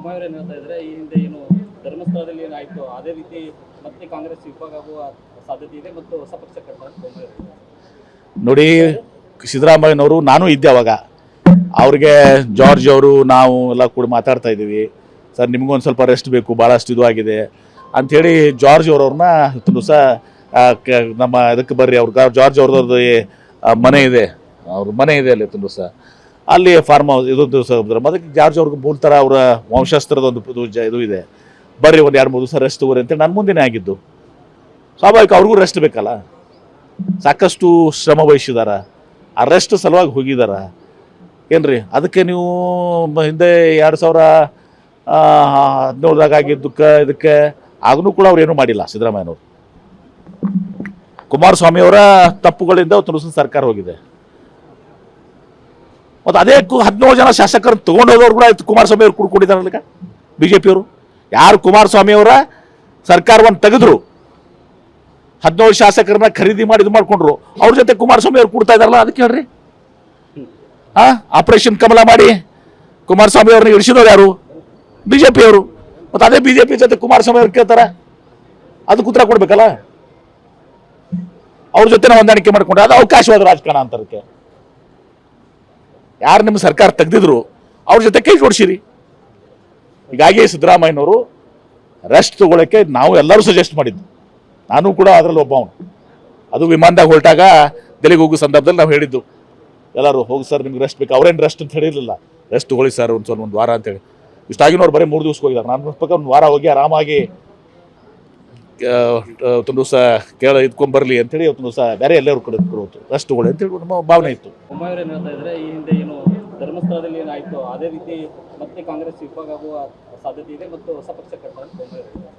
ಉಮಾಯವ್ರು ಏನು ಹೇಳ್ತಾ ಇದ್ರೆ ಈ ಹಿಂದೆ ಏನು ಧರ್ಮಸ್ಥಳದಲ್ಲಿ ಏನಾಯ್ತು ಅದೇ ರೀತಿ ಮತ್ತೆ ಕಾಂಗ್ರೆಸ್ ವಿಭಾಗ ಆಗುವ ಸಾಧ್ಯತೆ ಇದೆ ಮತ್ತು ಹೊಸ ಪಕ್ಷ ಕಟ್ತಾರೆ ಅಂತ ಉಮಾಯವ್ರು ಹೇಳಿದ್ದಾರೆ. ನೋಡಿ, ಸಿದ್ದರಾಮಯ್ಯನವರು ನಾನು ಇದ್ದೆ ಅವಾಗ. ಅವ್ರಿಗೆ ಜಾರ್ಜ್ ಅವರು ನಾವು ಎಲ್ಲ ಕೂಡ ಮಾತಾಡ್ತಾ ಇದ್ದೀವಿ. ಸರ್ ನಿಮಗೊಂದು ಸ್ವಲ್ಪ ರೆಸ್ಟ್ ಬೇಕು, ಭಾಳಷ್ಟು ಇದು ಆಗಿದೆ ಅಂಥೇಳಿ ಜಾರ್ಜ್ ಅವರವ್ರನ್ನ ಇವತ್ತು ಸಹ ನಮ್ಮ ಇದಕ್ಕೆ ಬರ್ರಿ, ಅವ್ರಿಗೆ ಜಾರ್ಜ್ ಅವ್ರದ್ದು ಮನೆ ಇದೆ, ಅವ್ರ ಮನೆ ಇದೆ ಅಲ್ಲಿ ತುಂಬ ಸಹ ಅಲ್ಲಿ ಫಾರ್ಮ್ ಹೌಸ್ ಇದೊಂದು ದಿವಸ ಅದಕ್ಕೆ ಜಾರ್ಜ್ ಅವ್ರಿಗೆ ಮೂಲತರ ಅವರ ವಂಶಾಸ್ತ್ರದ ಒಂದು ಇದು ಇದೆ, ಬರ್ರಿ ಒಂದು 2-3 ದಿವಸ ರೆಸ್ಟ್ ತಗೋರಿ ಅಂತೇಳಿ ನನ್ನ ಮುಂದೆನೇ ಆಗಿದ್ದು. ಸ್ವಾಭಾವಿಕ ಅವ್ರಿಗೂ ರೆಸ್ಟ್ ಬೇಕಲ್ಲ, ಸಾಕಷ್ಟು ಶ್ರಮ ವಹಿಸಿದಾರ, ಆ ರೆಸ್ಟ್ ಸಲುವಾಗಿ ಹೋಗಿದಾರ ಏನ್ರಿ. ಅದಕ್ಕೆ ನೀವು ಹಿಂದೆ 2017 ಆಗಿದ್ದಕ್ಕೆ ಇದಕ್ಕೆ ಆಗನೂ ಕೂಡ ಅವ್ರು ಏನೂ ಮಾಡಿಲ್ಲ ಸಿದ್ದರಾಮಯ್ಯನವರು. ಕುಮಾರಸ್ವಾಮಿಯವರ ತಪ್ಪುಗಳಿಂದ ಒಂದು ಸರ್ಕಾರ ಹೋಗಿದೆ. ಮತ್ತು ಅದೇ 17 ಜನ ಶಾಸಕರು ತೊಗೊಂಡೋದವ್ರು ಕೂಡ ಕುಮಾರಸ್ವಾಮಿ ಅವ್ರು ಕುಡ್ಕೊಂಡಿದ್ದಾರಲ್ಲ ಬಿ ಜೆ ಪಿಯವರು. ಯಾರು ಕುಮಾರಸ್ವಾಮಿಯವರ ಸರ್ಕಾರವನ್ನು ತೆಗೆದ್ರು 17 ಶಾಸಕರನ್ನ ಖರೀದಿ ಮಾಡಿ ಇದು ಮಾಡ್ಕೊಂಡ್ರು, ಅವ್ರ ಜೊತೆ ಕುಮಾರಸ್ವಾಮಿ ಅವ್ರು ಕೊಡ್ತಾ ಇದಾರಲ್ಲ, ಅದಕ್ಕೆ ಹೇಳ್ರಿ. ಆಪರೇಷನ್ ಕಮಲ ಮಾಡಿ ಕುಮಾರಸ್ವಾಮಿ ಅವ್ರನ್ನ ಇಳಿಸಿದವ್ರು ಯಾರು? ಬಿ ಜೆ ಪಿಯವರು. ಮತ್ತು ಅದೇ ಬಿ ಜೆ ಪಿ ಜೊತೆ ಕುಮಾರಸ್ವಾಮಿ ಅವ್ರು ಕೇಳ್ತಾರ, ಅದಕ್ಕೆ ಉತ್ತರ ಕೊಡ್ಬೇಕಲ್ಲ. ಅವ್ರ ಜೊತೆ ಹೊಂದಾಣಿಕೆ ಮಾಡ್ಕೊಂಡ್ರೆ ಅದು ಅವಕಾಶವಾದ ರಾಜಕಾರಣ ಅಂತರಕ್ಕೆ. ಯಾರು ನಿಮ್ಮ ಸರ್ಕಾರ ತೆಗೆದಿದ್ರು ಅವ್ರ ಜೊತೆ ಕೈ ಜೋಡಿಸಿರಿ. ಹೀಗಾಗಿ ಸಿದ್ದರಾಮಯ್ಯನವರು ರೆಸ್ಟ್ ತಗೊಳ್ಳೋಕ್ಕೆ ನಾವು ಎಲ್ಲರೂ ಸಜೆಸ್ಟ್ ಮಾಡಿದ್ದು, ನಾನು ಕೂಡ ಅದರಲ್ಲಿ ಒಬ್ಬವನು. ಅದು ವಿಮಾನದಾಗ ಹೊರಟಾಗ ದೆಹಲಿಗೆ ಹೋಗೋ ಸಂದರ್ಭದಲ್ಲಿ ನಾವು ಹೇಳಿದ್ದು ಎಲ್ಲರೂ, ಹೋಗಿ ಸರ್ ನಿಮ್ಗೆ ರೆಸ್ಟ್ ಬೇಕು. ಅವ್ರೇನು ರೆಸ್ಟ್ ಅಂತ ಹೇಳಿರಲಿಲ್ಲ, ರೆಸ್ಟ್ ತಗೊಳ್ಳಿ ಸರ್ ಒಂದು ವಾರ ಅಂತೇಳಿ. ಇಷ್ಟಾಗಿನವ್ರು ಬರೀ 3 ದಿವಸಕ್ಕೆ ಹೋಗಿದ್ದಾರೆ. ನಾನು ಪ್ರಕಾರ ಒಂದು ವಾರ ಹೋಗಿ ಆರಾಮಾಗಿ ಒಂದು ದಿವಸ ಇದ್ಕೊಂಡ್ಬರಲಿ ಅಂತೇಳಿ ಒಂದು ದಿವಸ ಬೇರೆ ಎಲ್ಲರೂ ಕಡೆ ರೆಸ್ಟ್ ತಗೊಳ್ಳಿ ಅಂತೇಳಿ ನಮ್ಮ ಭಾವನೆ ಇತ್ತು. ಉಮಾಯವ್ರು ಏನು ಹೇಳ್ತಾ ಇದ್ರೆ ಈ ಹಿಂದೆ ಏನು ಧರ್ಮಸ್ಥಳದಲ್ಲಿ ಏನಾಯ್ತು ಅದೇ ರೀತಿ ಮತ್ತೆ ಕಾಂಗ್ರೆಸ್ ವಿಭಾಗ ಆಗುವ ಸಾಧ್ಯತೆ ಇದೆ ಮತ್ತು ಹೊಸ ಪಕ್ಷ ಕಟ್ತಾರೆ ಅಂತ ಉಮಾಯವ್ರು ಹೇಳಿದ್ದಾರೆ.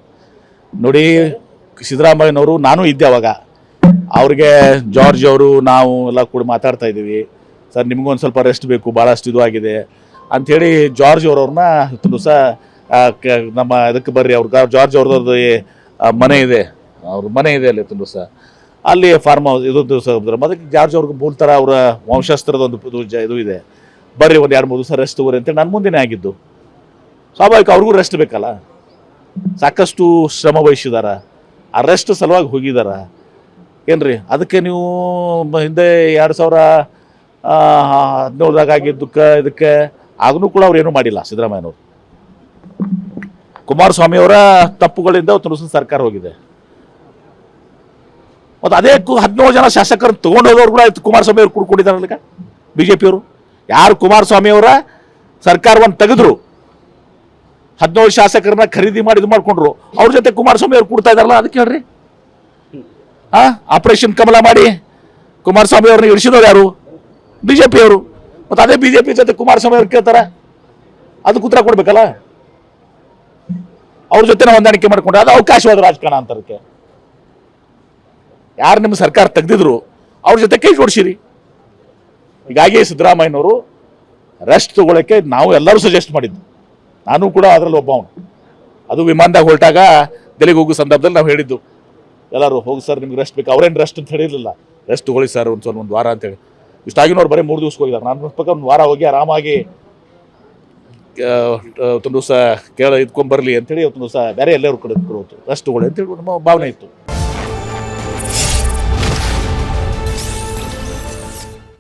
ನೋಡಿ, ಸಿದ್ದರಾಮಯ್ಯನವರು ನಾನು ಇದ್ದೆ ಅವಾಗ. ಅವ್ರಿಗೆ ಜಾರ್ಜ್ ಅವರು ನಾವು ಎಲ್ಲ ಕೂಡ ಮಾತಾಡ್ತಾ ಇದ್ದೀವಿ. ಸರ್ ನಿಮಗೊಂದು ಸ್ವಲ್ಪ ರೆಸ್ಟ್ ಬೇಕು, ಭಾಳಷ್ಟು ಇದು ಆಗಿದೆ ಅಂಥೇಳಿ ಜಾರ್ಜ್ ಅವರವ್ರನ್ನ ಇವತ್ತು ಸಹ ನಮ್ಮ ಇದಕ್ಕೆ ಬರ್ರಿ, ಅವ್ರಿಗೆ ಜಾರ್ಜ್ ಅವ್ರದ್ದು ಮನೆ ಇದೆ, ಅವ್ರ ಮನೆ ಇದೆ ಅಲ್ಲಿ ತುಂಬ ಸಹ ಅಲ್ಲಿ ಫಾರ್ಮ್ ಹೌಸ್ ಇದೊಂದು ದಿವಸ ಅದಕ್ಕೆ ಜಾರ್ಜ್ ಅವ್ರಿಗೆ ಮೂಲತರ ಅವರ ವಂಶಾಸ್ತ್ರದ ಒಂದು ಇದು ಇದೆ, ಬರ್ರಿ ಒಂದು 2-3 ದಿವಸ ರೆಸ್ಟ್ ತಗೋರಿ ಅಂತೇಳಿ ನನ್ನ ಮುಂದೆನೇ ಆಗಿದ್ದು. ಸ್ವಾಭಾವಿಕ ಅವ್ರಿಗೂ ರೆಸ್ಟ್ ಬೇಕಲ್ಲ, ಸಾಕಷ್ಟು ಶ್ರಮ ವಹಿಸಿದಾರ, ಆ ರೆಸ್ಟ್ ಸಲುವಾಗಿ ಹೋಗಿದಾರ ಏನ್ರಿ. ಅದಕ್ಕೆ ನೀವು ಹಿಂದೆ 2017 ಆಗಿದ್ದಕ್ಕೆ ಇದಕ್ಕೆ ಆಗನೂ ಕೂಡ ಅವ್ರು ಏನೂ ಮಾಡಿಲ್ಲ ಸಿದ್ದರಾಮಯ್ಯನವರು. ಕುಮಾರಸ್ವಾಮಿಯವರ ತಪ್ಪುಗಳಿಂದ ಒಂದು ಸರ್ಕಾರ ಹೋಗಿದೆ. ಮತ್ತು ಅದೇ 17 ಜನ ಶಾಸಕರು ತೊಗೊಂಡೋದವ್ರು ಕೂಡ ಕುಮಾರಸ್ವಾಮಿ ಅವ್ರು ಕುಡ್ಕೊಂಡಿದ್ದಾರಲ್ಲ ಬಿ ಜೆ ಪಿಯವರು. ಯಾರು ಕುಮಾರಸ್ವಾಮಿಯವರ ಸರ್ಕಾರವನ್ನು ತೆಗೆದ್ರು 17 ಶಾಸಕರನ್ನ ಖರೀದಿ ಮಾಡಿ ಇದು ಮಾಡ್ಕೊಂಡ್ರು, ಅವ್ರ ಜೊತೆ ಕುಮಾರಸ್ವಾಮಿ ಅವ್ರು ಕೊಡ್ತಾ ಇದಾರಲ್ಲ, ಅದಕ್ಕೆ ಹೇಳ್ರಿ. ಆಪರೇಷನ್ ಕಮಲ ಮಾಡಿ ಕುಮಾರಸ್ವಾಮಿ ಅವ್ರನ್ನ ಇಳಿಸಿದವ್ರು ಯಾರು? ಬಿ ಜೆ ಪಿಯವರು. ಮತ್ತು ಅದೇ ಬಿ ಜೆ ಪಿ ಜೊತೆ ಕುಮಾರಸ್ವಾಮಿ ಅವ್ರು ಕೇಳ್ತಾರ, ಅದಕ್ಕೆ ಉತ್ತರ ಕೊಡ್ಬೇಕಲ್ಲ. ಅವ್ರ ಜೊತೆ ಹೊಂದಾಣಿಕೆ ಮಾಡ್ಕೊಂಡ್ರೆ ಅದು ಅವಕಾಶವಾದ ರಾಜಕಾರಣ ಅಂತರಕ್ಕೆ. ಯಾರು ನಿಮ್ಮ ಸರ್ಕಾರ ತೆಗೆದಿದ್ರು ಅವ್ರ ಜೊತೆ ಕೈ ಜೋಡಿಸಿರಿ. ಹೀಗಾಗಿ ಸಿದ್ದರಾಮಯ್ಯನವರು ರೆಸ್ಟ್ ತಗೊಳ್ಳೋಕ್ಕೆ ನಾವು ಎಲ್ಲರೂ ಸಜೆಸ್ಟ್ ಮಾಡಿದ್ದು, ನಾನು ಕೂಡ ಅದರಲ್ಲಿ ಒಬ್ಬವನು. ಅದು ವಿಮಾನದಾಗ ಹೊರಟಾಗ ದೆಹಲಿಗೆ ಹೋಗೋ ಸಂದರ್ಭದಲ್ಲಿ ನಾವು ಹೇಳಿದ್ದು ಎಲ್ಲರೂ, ಹೋಗಿ ಸರ್ ನಿಮ್ಗೆ ರೆಸ್ಟ್ ಬೇಕು. ಅವ್ರೇನು ರೆಸ್ಟ್ ಅಂತ ಹೇಳಿರಲಿಲ್ಲ, ರೆಸ್ಟ್ ತಗೊಳ್ಳಿ ಸರ್ ಒಂದು ವಾರ ಅಂತೇಳಿ. ಇಷ್ಟಾಗಿನವ್ರು ಬರೀ 3 ದಿವಸಕ್ಕೆ ಹೋಗಿದ್ದಾರೆ. ನಾನು ಪ್ರಕಾರ ಒಂದು ವಾರ ಹೋಗಿ ಆರಾಮಾಗಿ ಒಂದು ದಿವಸ ಇದ್ಕೊಂಡ್ಬರಲಿ ಅಂತೇಳಿ ಒಂದು ದಿವಸ ಬೇರೆ ಎಲ್ಲರೂ ಕಡೆ ರೆಸ್ಟ್ ತಗೊಳ್ಳಿ ಅಂತೇಳಿ ನಮ್ಮ ಭಾವನೆ ಇತ್ತು.